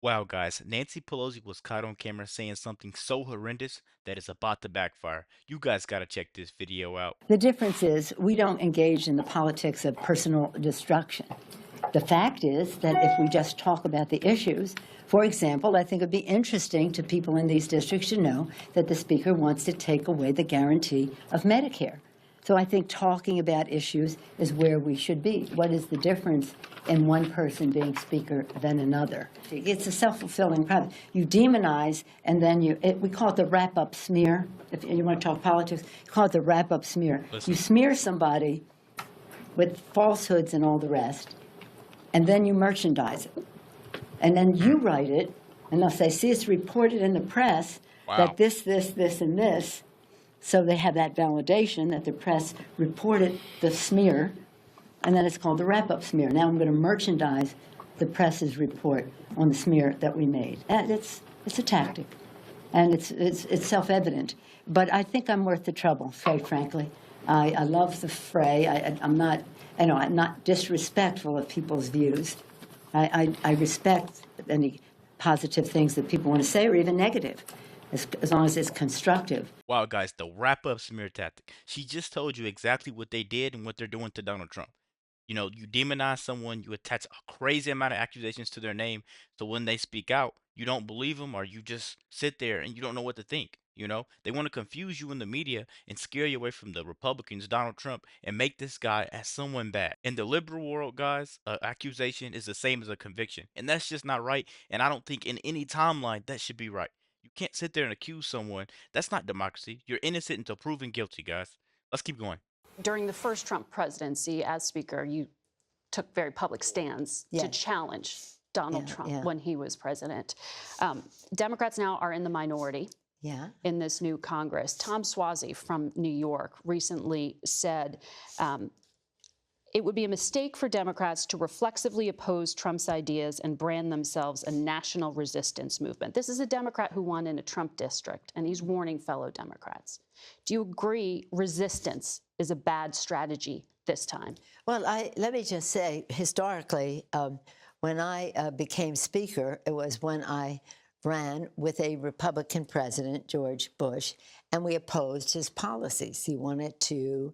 Wow, guys, Nancy Pelosi was caught on camera saying something so horrendous that it's about to backfire. You guys gotta check this video out. The difference is we don't engage in the politics of personal destruction. The fact is that if we just talk about the issues, for example, I think it would be interesting to people in these districts to know that the Speaker wants to take away the guarantee of Medicare. So I think talking about issues is where we should be. What is the difference in one person being Speaker than another? It's a self-fulfilling prophecy. You demonize, and then we call it the wrap-up smear. If you want to talk politics, you call it the wrap-up smear. Listen. You smear somebody with falsehoods and all the rest, and then you merchandise it. And then you write it, and they'll say, see, it's reported in the press that this, and this. So they have that validation that the press reported the smear, and then it's called the wrap-up smear. Now I'm going to merchandise the press's report on the smear that we made. And it's a tactic, and it's self-evident. But I think I'm worth the trouble, quite frankly. I love the fray. I'm not disrespectful of people's views. I respect any positive things that people want to say, or even negative, as long as it's constructive. Wow, guys, the wrap-up smear tactic. She just told you exactly what they did and what they're doing to Donald Trump. You know, you demonize someone, you attach a crazy amount of accusations to their name, so when they speak out, you don't believe them or you just sit there and you don't know what to think. You know, they want to confuse you in the media and scare you away from the Republicans, Donald Trump, and make this guy as someone bad. In the liberal world, guys, accusation is the same as a conviction, and that's just not right. And I don't think in any timeline that should be right. You can't sit there and accuse someone. That's not democracy. You're innocent until proven guilty, guys. Let's keep going. During the first Trump presidency, as Speaker, you took very public stands to challenge Donald Trump when he was president. Democrats now are in the minority in this new Congress. Tom Suozzi from New York recently said it would be a mistake for Democrats to reflexively oppose Trump's ideas and brand themselves a national resistance movement. This is a Democrat who won in a Trump district, and he's warning fellow Democrats. Do you agree resistance is a bad strategy this time? Well, let me just say, historically, when I became Speaker, it was when I ran with a Republican president, George Bush, and we opposed his policies. He wanted to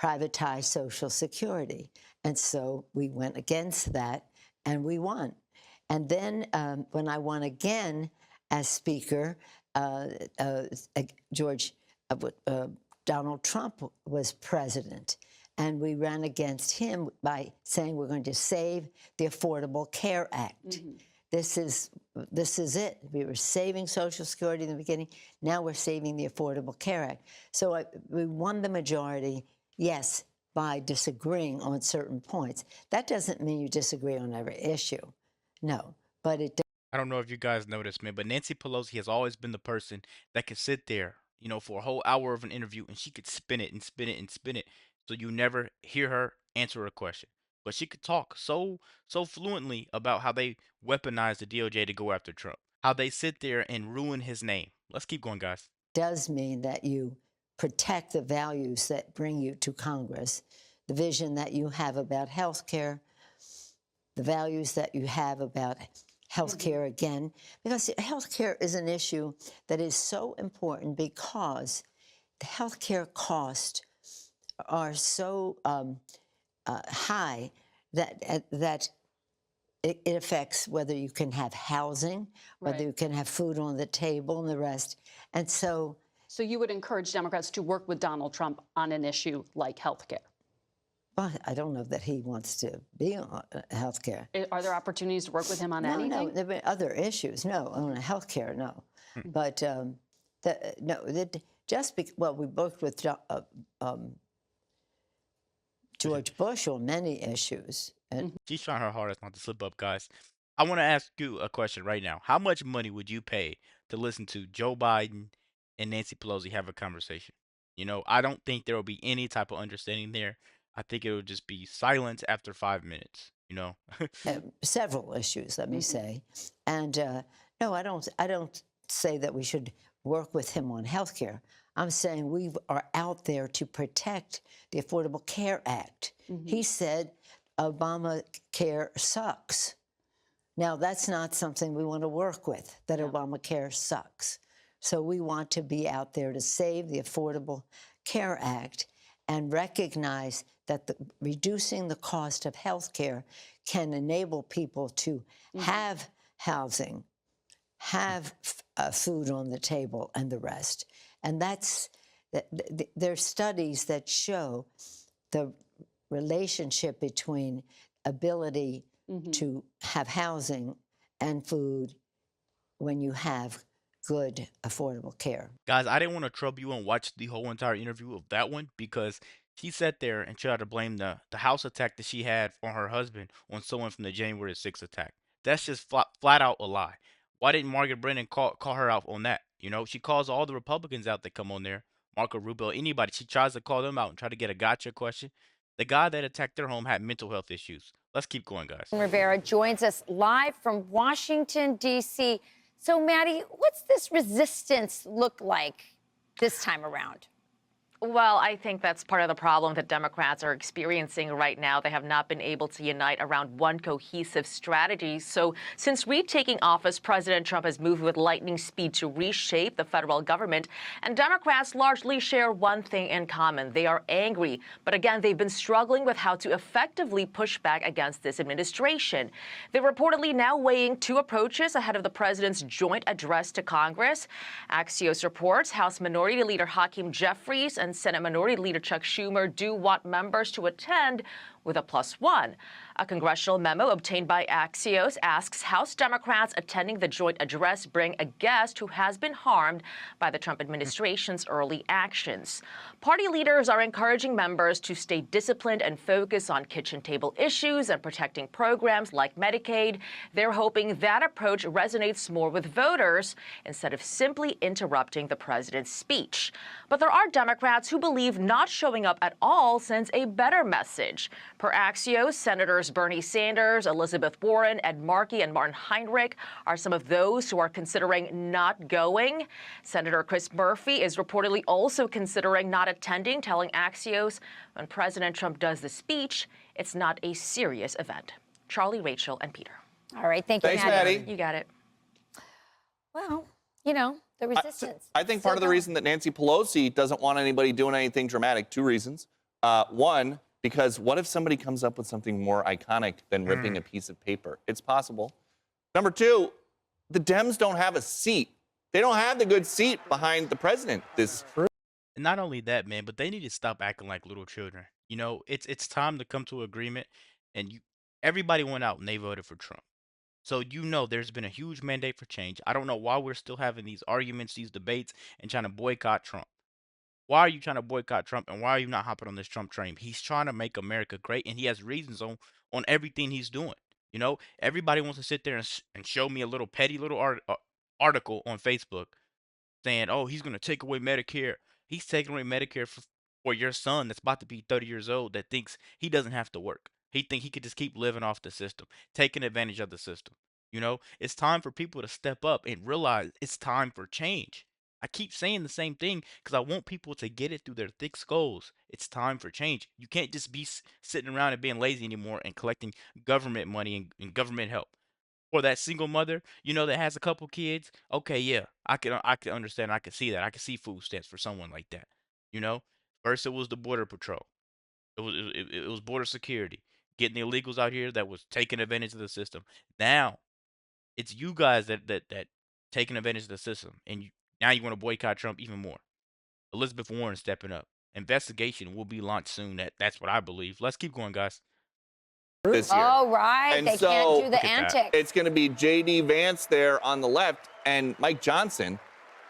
privatize Social Security. And so we went against that, and we won. And then when I won again as Speaker, Donald Trump was president. And we ran against him by saying we're going to save the Affordable Care Act. This is it. We were saving Social Security in the beginning. Now we're saving the Affordable Care Act. So we won the majority, yes, by disagreeing on certain points. That doesn't mean you disagree on every issue. No, but it does. I don't know if you guys noticed, man, but Nancy Pelosi has always been the person that could sit there, you know, for a whole hour of an interview and she could spin it and spin it and spin it. So you never hear her answer a question. But she could talk so fluently about how they weaponize the DOJ to go after Trump, how they sit there and ruin his name. Let's keep going, guys. Does mean that you protect the values that bring you to Congress, the vision that you have about health care, the values that you have about health care again, because health care is an issue that is so important because the health care costs are so high that it affects whether you can have housing, whether you can have food on the table and the rest. And so you would encourage Democrats to work with Donald Trump on an issue like health care? Well, I don't know that he wants to be on health care. Are there opportunities to work with him on anything? No, there have been other issues. No, on health care, no. But well, we worked with George Bush on many issues. And She's trying her hardest not to slip up, guys. I want to ask you a question right now. How much money would you pay to listen to Joe Biden and Nancy Pelosi have a conversation? You know, I don't think there will be any type of understanding there. I think it would just be silence after 5 minutes, you know? several issues, let me say. And no, I don't say that we should work with him on health care. I'm saying we are out there to protect the Affordable Care Act. He said Obamacare sucks. Now, that's not something we want to work with, that Obamacare sucks. So we want to be out there to save the Affordable Care Act and recognize that reducing the cost of health care can enable people to have housing, have food on the table, and the rest. And there's studies that show the relationship between ability to have housing and food when you have good, affordable care. Guys, I didn't want to trouble you and watch the whole entire interview of that one because she sat there and tried to blame the house attack that she had on her husband on someone from the January 6th attack. That's just flat out a lie. Why didn't Margaret Brennan call her out on that? You know, she calls all the Republicans out that come on there, Marco Rubio, anybody. She tries to call them out and try to get a gotcha question. The guy that attacked their home had mental health issues. Let's keep going, guys. Rivera joins us live from Washington, D.C. So, Maddie, what's this resistance look like this time around? Well, I think that's part of the problem that Democrats are experiencing right now. They have not been able to unite around one cohesive strategy. So since retaking office, President Trump has moved with lightning speed to reshape the federal government. And Democrats largely share one thing in common. They are angry. But again, they've been struggling with how to effectively push back against this administration. They're reportedly now weighing two approaches ahead of the president's joint address to Congress. Axios reports House Minority Leader Hakeem Jeffries and Senate Minority Leader Chuck Schumer do want members to attend with a +1. A congressional memo obtained by Axios asks House Democrats attending the joint address bring a guest who has been harmed by the Trump administration's early actions. Party leaders are encouraging members to stay disciplined and focus on kitchen table issues and protecting programs like Medicaid. They're hoping that approach resonates more with voters instead of simply interrupting the president's speech. But there are Democrats who believe not showing up at all sends a better message. Per Axios, Senators Bernie Sanders, Elizabeth Warren, Ed Markey, and Martin Heinrich are some of those who are considering not going. Senator Chris Murphy is reportedly also considering not attending, telling Axios when President Trump does the speech, it's not a serious event. Charlie, Rachel, and Peter. All right, thank you, Thanks, Maddie. Maddie. You got it. Well, you know, the resistance. I think part of the reason that Nancy Pelosi doesn't want anybody doing anything dramatic, two reasons. One, because what if somebody comes up with something more iconic than ripping a piece of paper? It's possible. Number two, the Dems don't have a seat. They don't have the good seat behind the president. And not only that, man, but they need to stop acting like little children. You know, it's time to come to agreement. And everybody went out and they voted for Trump. So you know there's been a huge mandate for change. I don't know why we're still having these arguments, these debates, and trying to boycott Trump. Why are you trying to boycott Trump, and why are you not hopping on this Trump train? He's trying to make America great, and he has reasons on everything he's doing. You know, everybody wants to sit there and show me a little petty little article on Facebook saying, oh, he's going to take away Medicare. He's taking away Medicare for your son that's about to be 30 years old that thinks he doesn't have to work. He think he could just keep living off the system, taking advantage of the system. You know, it's time for people to step up and realize it's time for change. I keep saying the same thing because I want people to get it through their thick skulls. It's time for change. You can't just be sitting around and being lazy anymore and collecting government money and government help. For that single mother, you know, that has a couple kids, okay, yeah, I can understand. I can see that. I can see food stamps for someone like that. You know, first it was the border patrol. It was border security, getting the illegals out here that was taking advantage of the system. Now it's you guys that taking advantage of the system, and now you want to boycott Trump even more. Elizabeth Warren stepping up. Investigation will be launched soon. That's what I believe. Let's keep going, guys. This year. Oh, right. And they so, can't do the antics. It's going to be J.D. Vance there on the left and Mike Johnson.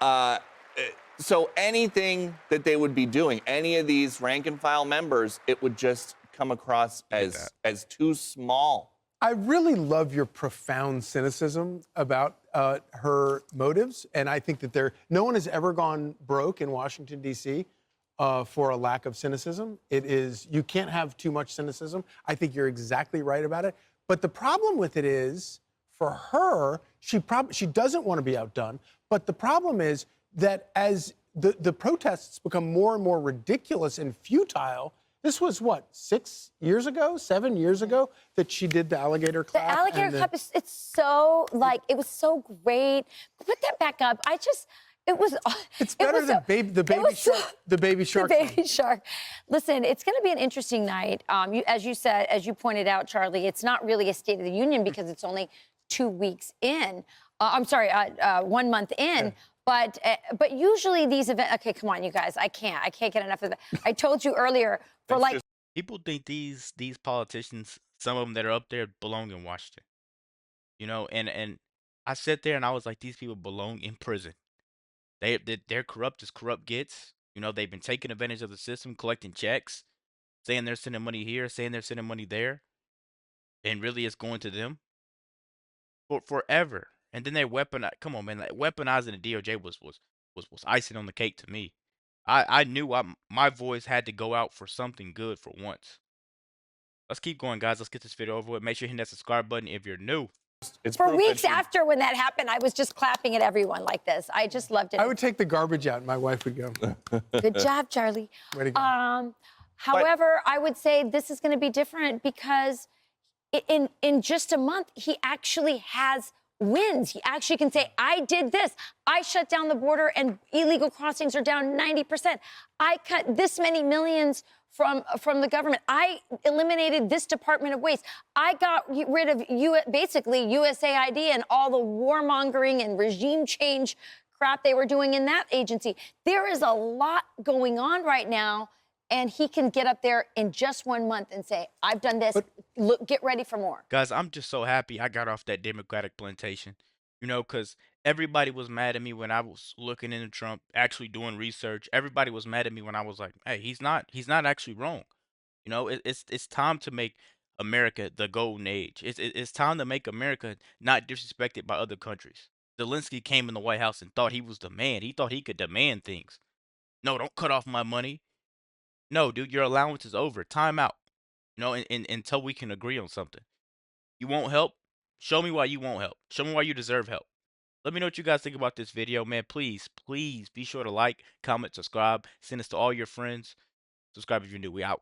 So anything that they would be doing, any of these rank and file members, it would just come across as too small. I really love your profound cynicism about her motives, and I think that no one has ever gone broke in Washington, D.C. For a lack of cynicism. You can't have too much cynicism. I think you're exactly right about it. But the problem with it is, for her, she doesn't want to be outdone. But the problem is that as the protests become more and more ridiculous and futile, This was what, 6 years ago, 7 years ago that she did the alligator clap? The alligator clap is, it's so, like, it was so great. Put that back up. It was. It's better than the baby shark. The baby shark. The baby shark. Listen, it's going to be an interesting night. As you said, as you pointed out, Charlie, it's not really a State of the Union because it's only 2 weeks in. I'm sorry, 1 month in. Yeah. But usually these events. Okay, come on, you guys. I can't get enough of that. I told you earlier. For like, people think these politicians, some of them that are up there, belong in Washington. You know, and I sat there and I was like, these people belong in prison. They're corrupt as corrupt gets. You know, they've been taking advantage of the system, collecting checks, saying they're sending money here, saying they're sending money there, and really it's going to them for forever. And then they weaponize. Come on, man, like, weaponizing the DOJ was icing on the cake to me. I knew my voice had to go out for something good for once. Let's keep going, guys. Let's get this video over with. Make sure you hit that subscribe button if you're new. It's for weeks after when that happened, I was just clapping at everyone like this. I just loved it. I would take the garbage out and my wife would go. Good job, Charlie. Way to go. However, I would say this is going to be different because in just a month, he actually has wins. He actually can say, I did this. I shut down the border and illegal crossings are down 90%. I cut this many millions from the government. I eliminated this Department of Waste. I got rid of basically USAID and all the warmongering and regime change crap they were doing in that agency. There is a lot going on right now, and he can get up there in just 1 month and say, I've done this. Look, get ready for more. Guys, I'm just so happy I got off that Democratic plantation, you know, because everybody was mad at me when I was looking into Trump, actually doing research. Everybody was mad at me when I was like, hey, he's not actually wrong. You know, it's time to make America the golden age. It's time to make America not disrespected by other countries. Zelensky came in the White House and thought he was the man. He thought he could demand things. No, don't cut off my money. No, dude, your allowance is over. Time out. You know, until we can agree on something. You won't help? Show me why you won't help. Show me why you deserve help. Let me know what you guys think about this video, man. Please be sure to like, comment, subscribe. Send this to all your friends. Subscribe if you're new. We out.